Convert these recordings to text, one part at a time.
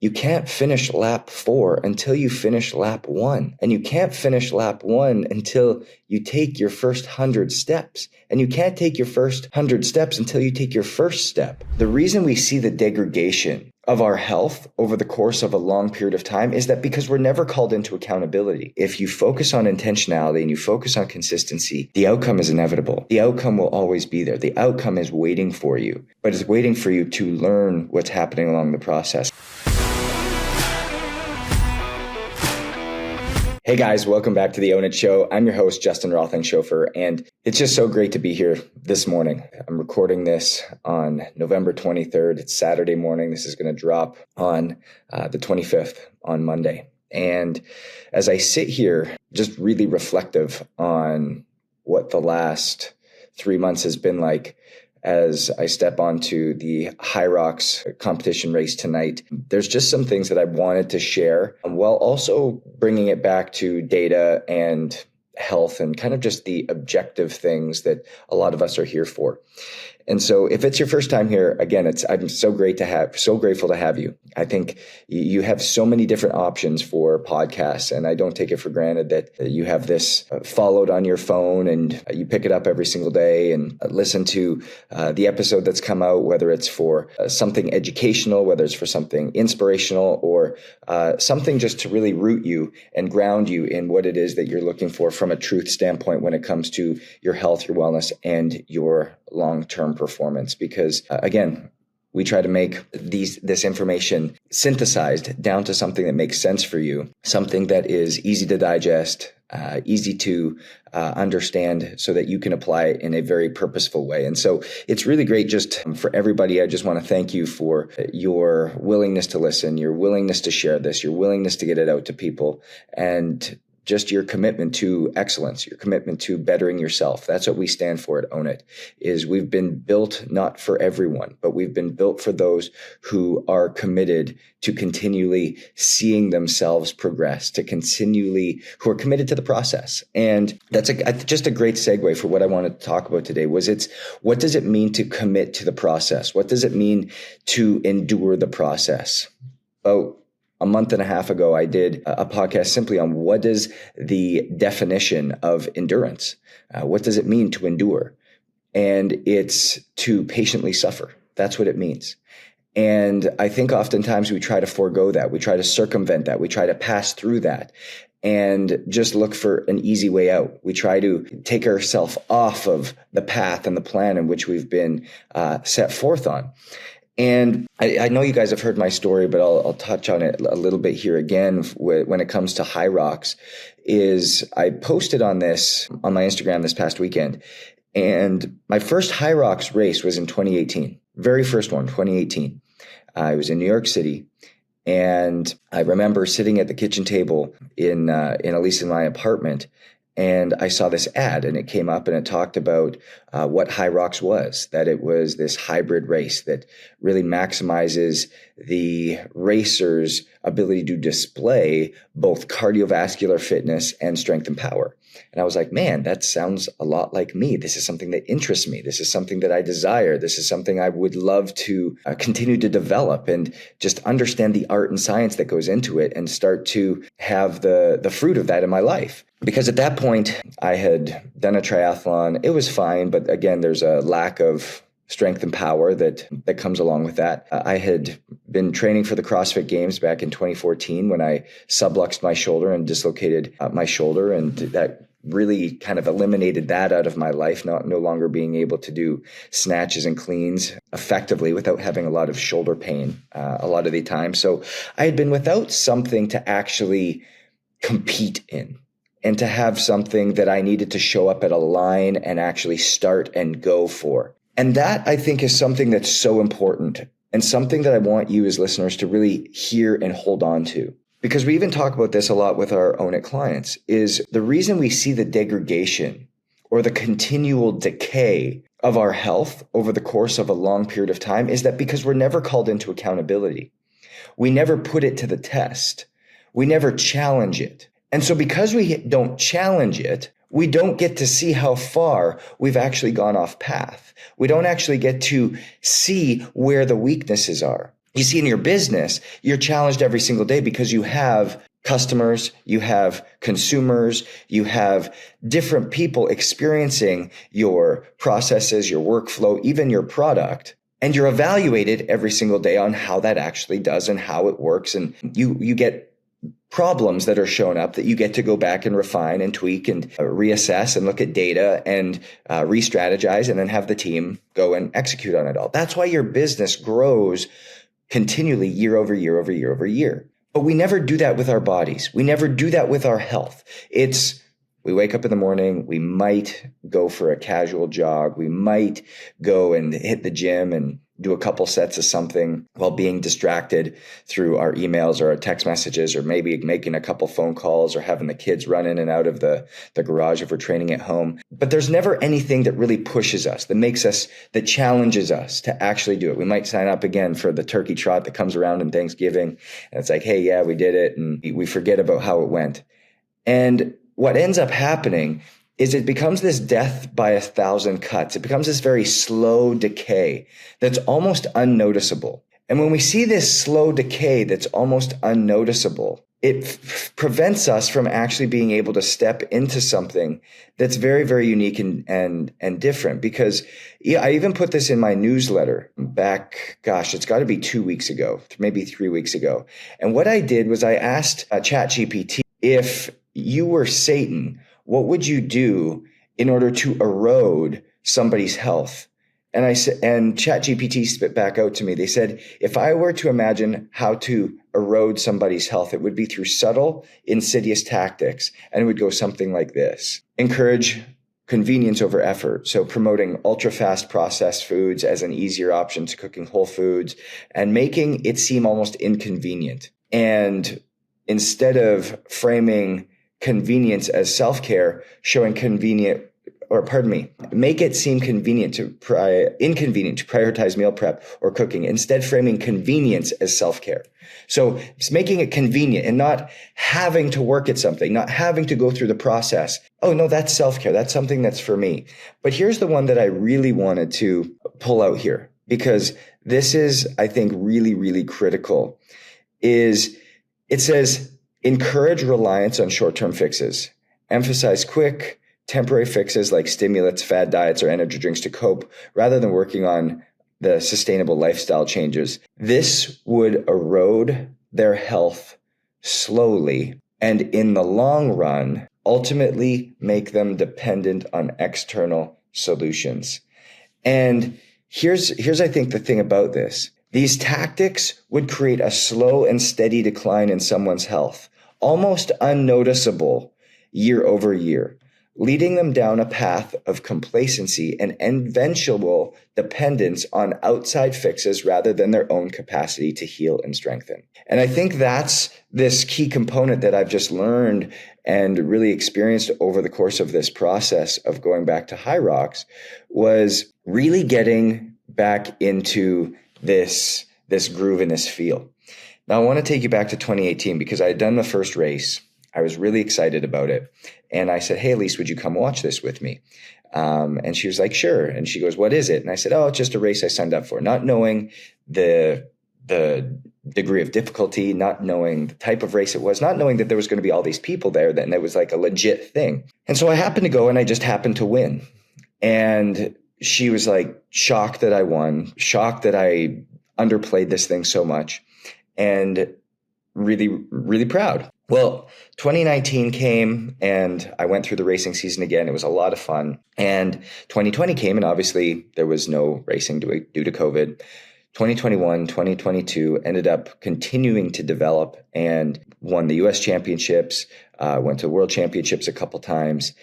You can't finish lap 4 until you finish lap 1. And you can't finish lap 1 until you take your first 100 steps. And you can't take your first 100 steps until you take your first step. The reason we see the degradation of our health over the course of a long period of time is that because we're never called into accountability. If you focus on intentionality and you focus on consistency, the outcome is inevitable. The outcome will always be there. The outcome is waiting for you, but it's waiting for you to learn what's happening along the process. Hey guys, welcome back to the Own It Show. I'm your host, Justin Rothing-Schofer, and it's just so great to be here this morning. I'm recording this on November 23rd. It's Saturday morning. This is going to drop on the 25th on Monday. And as I sit here, just really reflective on what the last 3 months has been like, as I step onto the Hyrox competition race tonight, there's just some things that I wanted to share while also bringing it back to data and health and kind of just the objective things that a lot of us are here for. And so if it's your first time here, again, I'm so grateful to have you. I think you have so many different options for podcasts, and I don't take it for granted that you have this followed on your phone and you pick it up every single day and listen to the episode that's come out, whether it's for something educational, whether it's for something inspirational, or something just to really root you and ground you in what it is that you're looking for from a truth standpoint when it comes to your health, your wellness, and your long-term performance. Because again, we try to make this information synthesized down to something that makes sense for you, something that is easy to digest, easy to understand, so that you can apply it in a very purposeful way. And so it's really great just for everybody. I just want to thank you for your willingness to listen, your willingness to share this, your willingness to get it out to people, and just your commitment to excellence, your commitment to bettering yourself. That's what we stand for at Own It, is we've been built not for everyone, but we've been built for those who are committed to continually seeing themselves progress, who are committed to the process. And that's just a great segue for what I wanted to talk about today. What does it mean to commit to the process? What does it mean to endure the process? A month and a half ago, I did a podcast simply on what is the definition of endurance. What does it mean to endure? And it's to patiently suffer. That's what it means. And I think oftentimes we try to forego that. We try to circumvent that. We try to pass through that and just look for an easy way out. We try to take ourselves off of the path and the plan in which we've been set forth on. And I know you guys have heard my story, but I'll touch on it a little bit here again when it comes to Hyrox. I posted on this on my Instagram this past weekend, and my first Hyrox race was in 2018. Very first one, 2018. I was in New York City, and I remember sitting at the kitchen table in my apartment, and I saw this ad, and it came up and it talked about what Hyrox was, that it was this hybrid race that really maximizes the racer's ability to display both cardiovascular fitness and strength and power. And I was like, man, that sounds a lot like me. This is something that interests me. This is something that I desire. This is something I would love to continue to develop and just understand the art and science that goes into it and start to have the fruit of that in my life. Because at that point, I had done a triathlon. It was fine, but again, there's a lack of strength and power that comes along with that. I had been training for the CrossFit Games back in 2014 when I subluxed my shoulder and dislocated my shoulder, and that really kind of eliminated that out of my life, no longer being able to do snatches and cleans effectively without having a lot of shoulder pain a lot of the time. So I had been without something to actually compete in, and to have something that I needed to show up at a line and actually start and go for. And that, I think, is something that's so important, and something that I want you as listeners to really hear and hold on to. Because we even talk about this a lot with our Own It clients, is the reason we see the degradation or the continual decay of our health over the course of a long period of time is that because we're never called into accountability. We never put it to the test. We never challenge it. And so because we don't challenge it, we don't get to see how far we've actually gone off path. We don't actually get to see where the weaknesses are. You see, in your business, you're challenged every single day because you have customers, you have consumers, you have different people experiencing your processes, your workflow, even your product. And you're evaluated every single day on how that actually does and how it works. And you get problems that are shown up that you get to go back and refine and tweak and reassess and look at data and re-strategize and then have the team go and execute on it all. That's why your business grows continually year over year over year over year. But we never do that with our bodies. We never do that with our health. We wake up in the morning, we might go for a casual jog. We might go and hit the gym and do a couple sets of something while being distracted through our emails or our text messages, or maybe making a couple phone calls or having the kids run in and out of the garage if we're training at home. But there's never anything that really pushes us, that challenges us to actually do it. We might sign up again for the turkey trot that comes around in Thanksgiving. And it's like, hey, yeah, we did it. And we forget about how it went. And what ends up happening is it becomes this death by 1,000 cuts. It becomes this very slow decay that's almost unnoticeable. And when we see this slow decay that's almost unnoticeable, it prevents us from actually being able to step into something that's very, very unique and different. Because I even put this in my newsletter back, it's got to be 2 weeks ago, maybe 3 weeks ago. And what I did was I asked ChatGPT, if you were Satan, what would you do in order to erode somebody's health? And I said, and ChatGPT spit back out to me. They said, if I were to imagine how to erode somebody's health, it would be through subtle, insidious tactics. And it would go something like this: encourage convenience over effort. So promoting ultra fast processed foods as an easier option to cooking whole foods, and making it seem almost inconvenient. And instead of framing convenience as self-care, make it seem inconvenient to prioritize meal prep or cooking, instead framing convenience as self-care. So it's making it convenient and not having to work at something, not having to go through the process. Oh no, that's self-care. That's something that's for me. But here's the one that I really wanted to pull out here, because this is, I think, really, really critical. It says, encourage reliance on short-term fixes. Emphasize quick, temporary fixes like stimulants, fad diets, or energy drinks to cope, rather than working on the sustainable lifestyle changes. This would erode their health slowly, and in the long run, ultimately make them dependent on external solutions. And here's I think the thing about this. These tactics would create a slow and steady decline in someone's health, almost unnoticeable year over year, leading them down a path of complacency and eventual dependence on outside fixes rather than their own capacity to heal and strengthen. And I think that's this key component that I've just learned and really experienced over the course of this process of going back to Hyrox, was really getting back into this groove and this feel. Now, I want to take you back to 2018 because I had done the first race. I was really excited about it. And I said, hey, Elise, would you come watch this with me? And she was like, sure. And she goes, what is it? And I said, oh, it's just a race I signed up for, not knowing the degree of difficulty, not knowing the type of race it was, not knowing that there was going to be all these people there, then it was like a legit thing. And so I happened to go and I just happened to win. And she was like shocked that I won, shocked that I underplayed this thing so much, and really, really proud. Well, 2019 came and I went through the racing season again. It was a lot of fun. And 2020 came and obviously there was no racing due to COVID. 2021, 2022 ended up continuing to develop and won the US championships, went to world championships a couple times.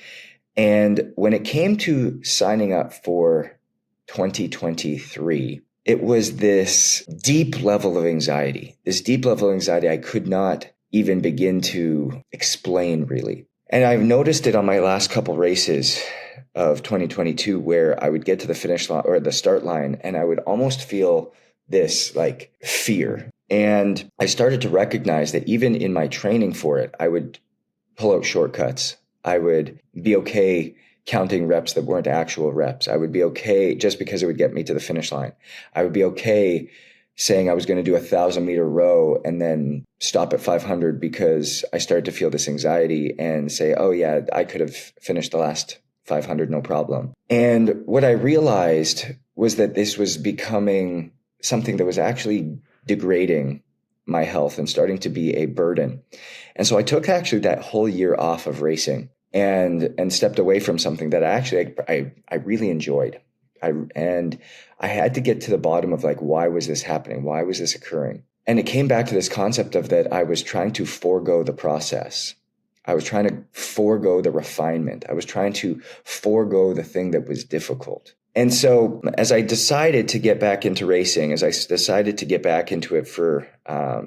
And when it came to signing up for 2023, it was this deep level of anxiety I could not even begin to explain really. And I've noticed it on my last couple races of 2022 where I would get to the finish line or the start line and I would almost feel this like fear. And I started to recognize that even in my training for it, I would pull out shortcuts. I would be okay counting reps that weren't actual reps. I would be okay just because it would get me to the finish line. I would be okay saying I was going to do 1,000-meter row and then stop at 500 because I started to feel this anxiety and say, oh yeah, I could have finished the last 500, no problem. And what I realized was that this was becoming something that was actually degrading my health and starting to be a burden. And so I took actually that whole year off of racing and stepped away from something that I really enjoyed. And I had to get to the bottom of like, why was this happening? Why was this occurring? And it came back to this concept of that I was trying to forego the process. I was trying to forego the refinement. I was trying to forego the thing that was difficult. And so as I decided to get back into racing, as I decided to get back into it for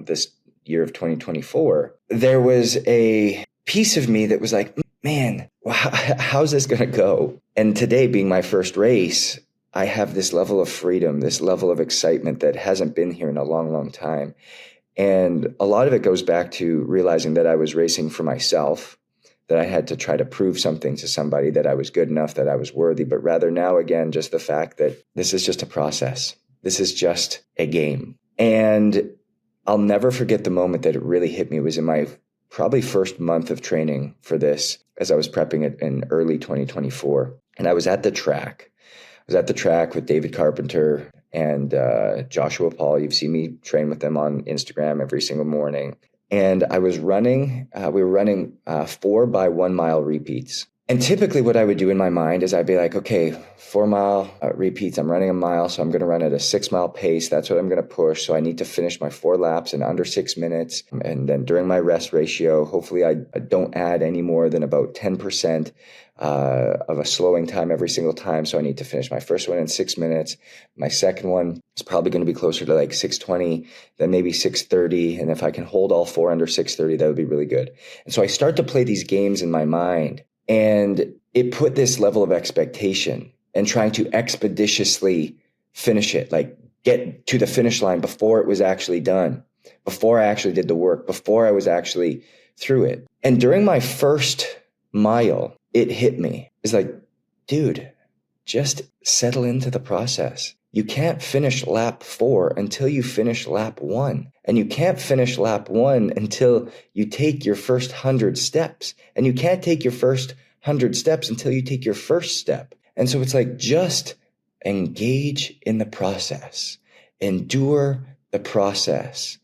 this year of 2024, there was a piece of me that was like, man, how's this going to go? And today being my first race, I have this level of freedom, this level of excitement that hasn't been here in a long, long time. And a lot of it goes back to realizing that I was racing for myself, that I had to try to prove something to somebody, that I was good enough, that I was worthy. But rather now, again, just the fact that this is just a process. This is just a game. And I'll never forget the moment that it really hit me. It was in my probably first month of training for this, as I was prepping it in early 2024. And I was at the track. I was at the track with David Carpenter and Joshua Paul. You've seen me train with them on Instagram every single morning. And I was running, we were running 4 by 1 mile repeats. And typically what I would do in my mind is I'd be like, okay, 4 mile repeats, I'm running a mile, so I'm going to run at a 6 mile pace. That's what I'm going to push. So I need to finish my 4 laps in under 6 minutes. And then during my rest ratio, hopefully I don't add any more than about 10% of a slowing time every single time. So I need to finish my first one in 6 minutes. My second one is probably going to be closer to like 6:20, then maybe 6:30. And if I can hold all 4 under 6:30, that would be really good. And so I start to play these games in my mind. And it put this level of expectation and trying to expeditiously finish it, like get to the finish line before it was actually done, before I actually did the work, before I was actually through it. And during my first mile, it hit me. It's like, dude, just settle into the process. You can't finish lap 4 until you finish lap 1. And you can't finish lap 1 until you take your first 100 steps. And you can't take your first 100 steps until you take your first step. And so it's like, just engage in the process. Endure the process.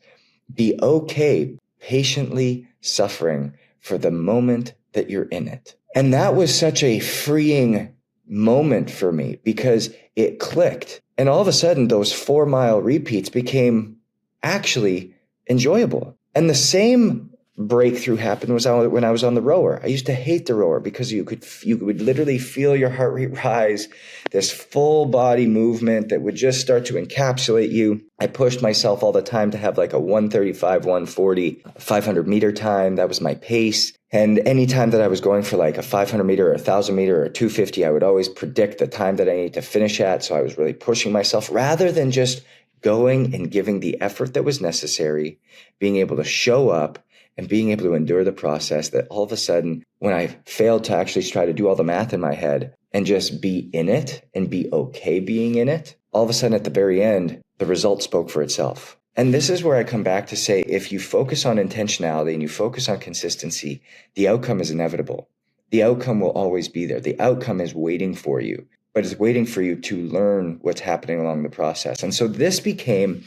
Be okay patiently suffering for the moment that you're in it. And that was such a freeing moment for me because it clicked. And all of a sudden, those 4 mile repeats became actually enjoyable. And the same breakthrough happened when I was on the rower. I used to hate the rower because you would literally feel your heart rate rise, this full body movement that would just start to encapsulate you. I pushed myself all the time to have like a 135, 140, 500 meter time. That was my pace. And anytime that I was going for like a 500 meter or 1,000 meter or 250, I would always predict the time that I need to finish at. So I was really pushing myself rather than just going and giving the effort that was necessary, being able to show up and being able to endure the process. That all of a sudden, when I failed to actually try to do all the math in my head and just be in it and be okay being in it, all of a sudden at the very end, the result spoke for itself. And this is where I come back to say, if you focus on intentionality and you focus on consistency, the outcome is inevitable. The outcome will always be there. The outcome is waiting for you, but it's waiting for you to learn what's happening along the process. And so this became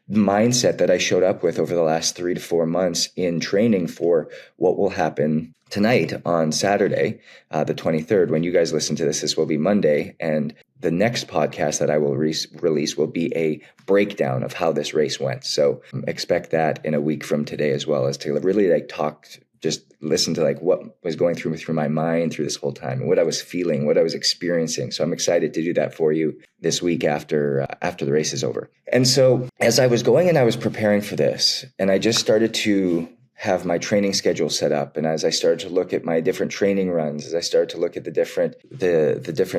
the mindset that I showed up with over the last 3 to 4 months in training for what will happen tonight on Saturday, the 23rd. When you guys listen to this will be Monday. And the next podcast that I will release will be a breakdown of how this race went. So expect that in a week from today, as well as to really just listen to like what was going through my mind through this whole time and what I was feeling, what I was experiencing. So I'm excited to do that for you this week after the race is over. And so as I was going and I was preparing for this, and I just started to have my training schedule set up, and as I started to look at my different training runs, as I started to look at the different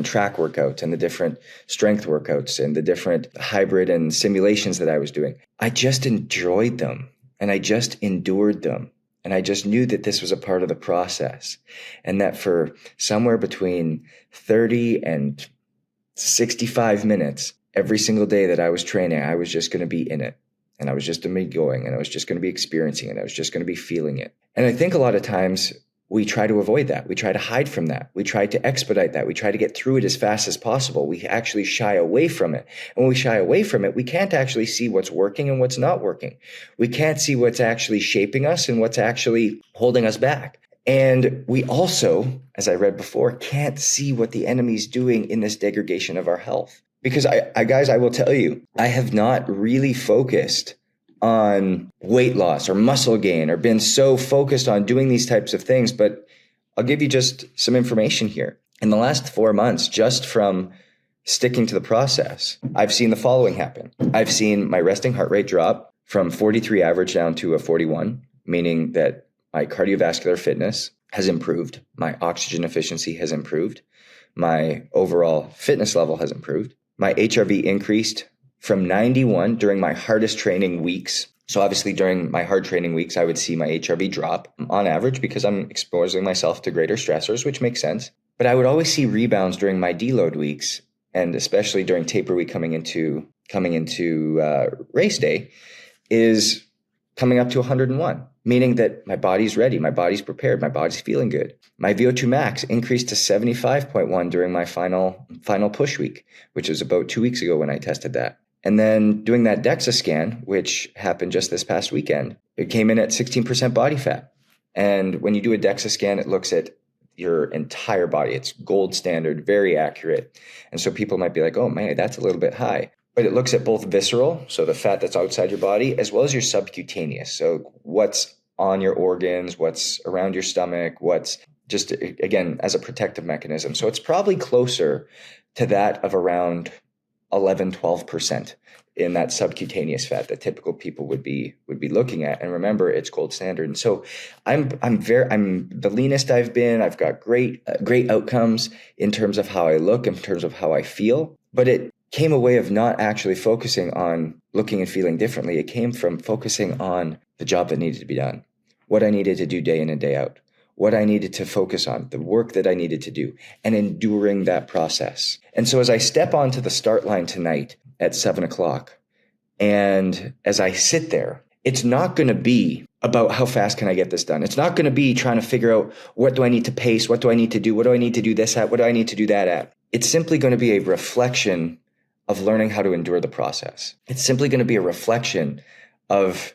track workouts and the different strength workouts and the different hybrid and simulations that I was doing, I just enjoyed them and I just endured them. And I just knew that this was a part of the process, and that for somewhere between 30 and 65 minutes, every single day that I was training, I was just going to be in it. And I was just going to be going, and I was just going to be experiencing it. I was just going to be feeling it. And I think a lot of times we try to avoid that. We try to hide from that. We try to expedite that. We try to get through it as fast as possible. We actually shy away from it. And when we shy away from it, we can't actually see what's working and what's not working. We can't see what's actually shaping us and what's actually holding us back. And we also, as I read before, can't see what the enemy's doing in this degradation of our health. Because guys, I will tell you, I have not really focused on weight loss or muscle gain or been so focused on doing these types of things. But I'll give you just some information here. In the last 4 months, just from sticking to the process, I've seen the following happen. I've seen my resting heart rate drop from 43 average down to a 41, meaning that my cardiovascular fitness has improved. My oxygen efficiency has improved. My overall fitness level has improved. My HRV increased from 91 during my hardest training weeks. So obviously during my hard training weeks, I would see my HRV drop on average because I'm exposing myself to greater stressors, which makes sense. But I would always see rebounds during my deload weeks, and especially during taper week coming into race day, is coming up to 101, meaning that my body's ready, my body's prepared, my body's feeling good. My VO2 max increased to 75.1 during my final push week, which was about 2 weeks ago when I tested that. And then doing that DEXA scan, which happened just this past weekend, it came in at 16% body fat. And when you do a DEXA scan, it looks at your entire body. It's gold standard, very accurate. And so people might be like, oh man, that's a little bit high. But it looks at both visceral, so the fat that's outside your body, as well as your subcutaneous. So what's on your organs, what's around your stomach, what's just, again, as a protective mechanism. So it's probably closer to that of around 11, 12% in that subcutaneous fat that typical people would be looking at. And remember, it's gold standard. And so I'm the leanest I've been. I've got great outcomes in terms of how I look, in terms of how I feel. But it came a way of not actually focusing on looking and feeling differently. It came from focusing on the job that needed to be done, what I needed to do day in and day out, what I needed to focus on, the work that I needed to do, and enduring that process. And so as I step onto the start line tonight at 7:00, and as I sit there, it's not going to be about how fast can I get this done. It's not going to be trying to figure out what do I need to pace, what do I need to do, what do I need to do this at, what do I need to do that at. It's simply going to be a reflection of learning how to endure the process. It's simply going to be a reflection of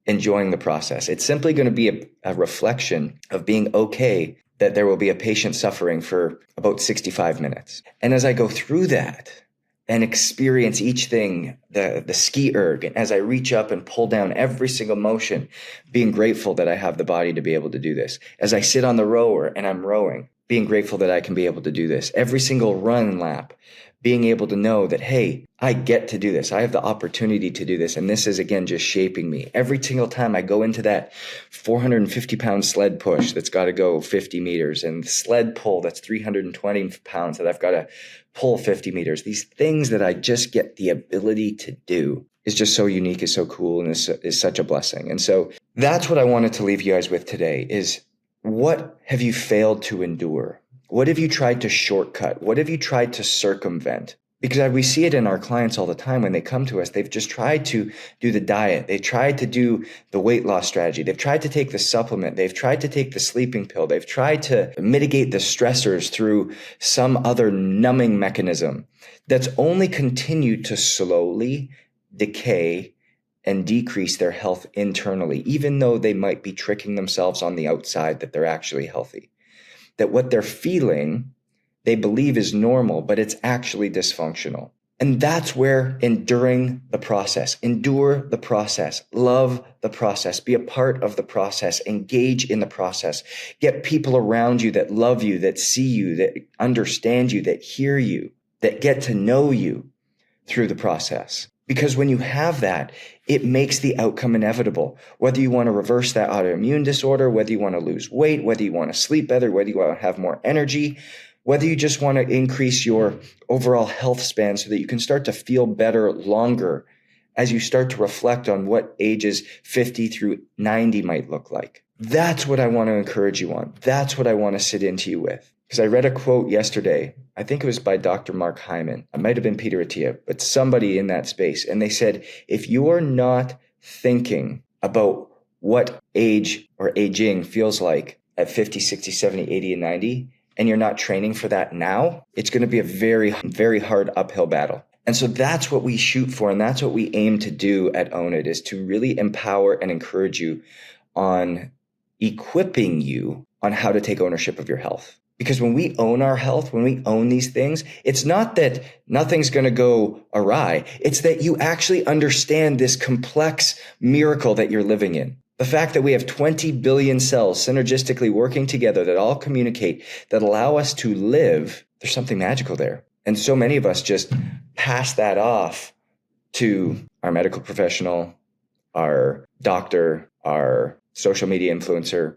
enjoying the process. It's simply going to be a reflection of being okay that there will be a patient suffering for about 65 minutes. And as I go through that and experience each thing, the ski erg, and as I reach up and pull down every single motion, being grateful that I have the body to be able to do this. As I sit on the rower and I'm rowing, being grateful that I can be able to do this. Every single run lap, being able to know that, hey, I get to do this. I have the opportunity to do this. And this is, again, just shaping me. Every single time I go into that 450-pound sled push that's got to go 50 meters and sled pull that's 320 pounds that I've got to pull 50 meters. These things that I just get the ability to do is just so unique, is so cool, and is such a blessing. And so that's what I wanted to leave you guys with today is, what have you failed to endure? What have you tried to shortcut? What have you tried to circumvent? Because we see it in our clients all the time when they come to us. They've just tried to do the diet. They tried to do the weight loss strategy. They've tried to take the supplement. They've tried to take the sleeping pill. They've tried to mitigate the stressors through some other numbing mechanism that's only continued to slowly decay and decrease their health internally, even though they might be tricking themselves on the outside that they're actually healthy. That what they're feeling, they believe is normal, but it's actually dysfunctional. And that's where enduring the process, endure the process, love the process, be a part of the process, engage in the process, get people around you that love you, that see you, that understand you, that hear you, that get to know you through the process. Because when you have that, it makes the outcome inevitable. Whether you want to reverse that autoimmune disorder, whether you want to lose weight, whether you want to sleep better, whether you want to have more energy, whether you just want to increase your overall health span so that you can start to feel better longer as you start to reflect on what ages 50 through 90 might look like. That's what I want to encourage you on. That's what I want to sit into you with. Because I read a quote yesterday, I think it was by Dr. Mark Hyman. It might have been Peter Attia, but somebody in that space. And they said, if you're not thinking about what age or aging feels like at 50, 60, 70, 80, and 90, and you're not training for that now, it's going to be a very, very hard uphill battle. And so that's what we shoot for. And that's what we aim to do at Own It, is to really empower and encourage you on equipping you on how to take ownership of your health. Because when we own our health, when we own these things, it's not that nothing's going to go awry. It's that you actually understand this complex miracle that you're living in. The fact that we have 20 billion cells synergistically working together that all communicate, that allow us to live, there's something magical there. And so many of us just pass that off to our medical professional, our doctor, our social media influencer,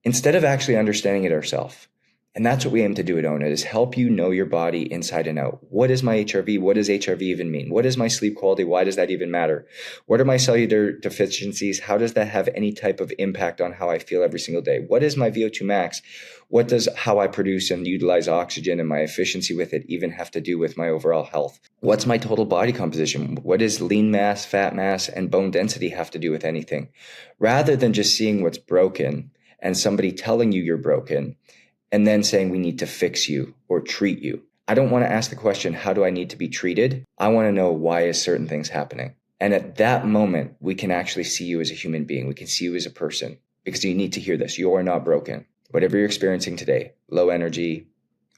instead of actually understanding it ourselves. And that's what we aim to do at Own It, is help you know your body inside and out. What is my HRV? What does HRV even mean? What is my sleep quality? Why does that even matter? What are my cellular deficiencies? How does that have any type of impact on how I feel every single day? What is my VO2 max? What does how I produce and utilize oxygen and my efficiency with it even have to do with my overall health? What's my total body composition? What does lean mass, fat mass, and bone density have to do with anything? Rather than just seeing what's broken and somebody telling you you're broken, and then saying we need to fix you or treat you. I don't want to ask the question, how do I need to be treated? I want to know, why is certain things happening? And at that moment, we can actually see you as a human being. We can see you as a person, because you need to hear this. You are not broken. Whatever you're experiencing today, low energy,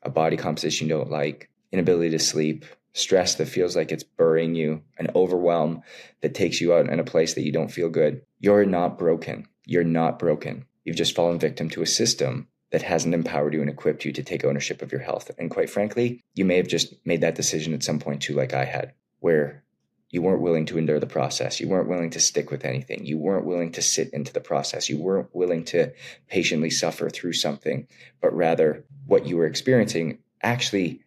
a body composition you don't like, inability to sleep, stress that feels like it's burying you, an overwhelm that takes you out in a place that you don't feel good. You're not broken. You're not broken. You've just fallen victim to a system that hasn't empowered you and equipped you to take ownership of your health. And quite frankly, you may have just made that decision at some point too, like I had, where you weren't willing to endure the process. You weren't willing to stick with anything. You weren't willing to sit into the process. You weren't willing to patiently suffer through something, but rather what you were experiencing actually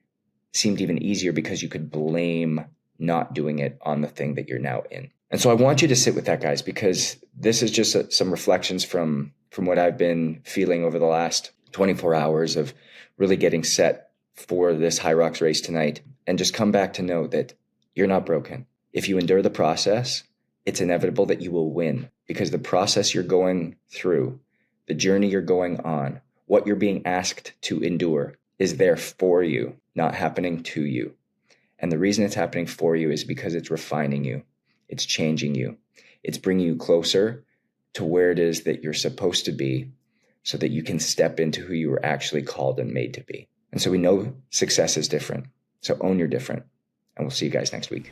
seemed even easier because you could blame not doing it on the thing that you're now in. And so I want you to sit with that, guys, because this is just some reflections from what I've been feeling over the last 24 hours of really getting set for this Hyrox race tonight, and just come back to know that you're not broken. If you endure the process, it's inevitable that you will win, because the process you're going through, the journey you're going on, what you're being asked to endure is there for you, not happening to you. And the reason it's happening for you is because it's refining you. It's changing you. It's bringing you closer to where it is that you're supposed to be, so that you can step into who you were actually called and made to be. And so we know success is different. So own your different. And we'll see you guys next week.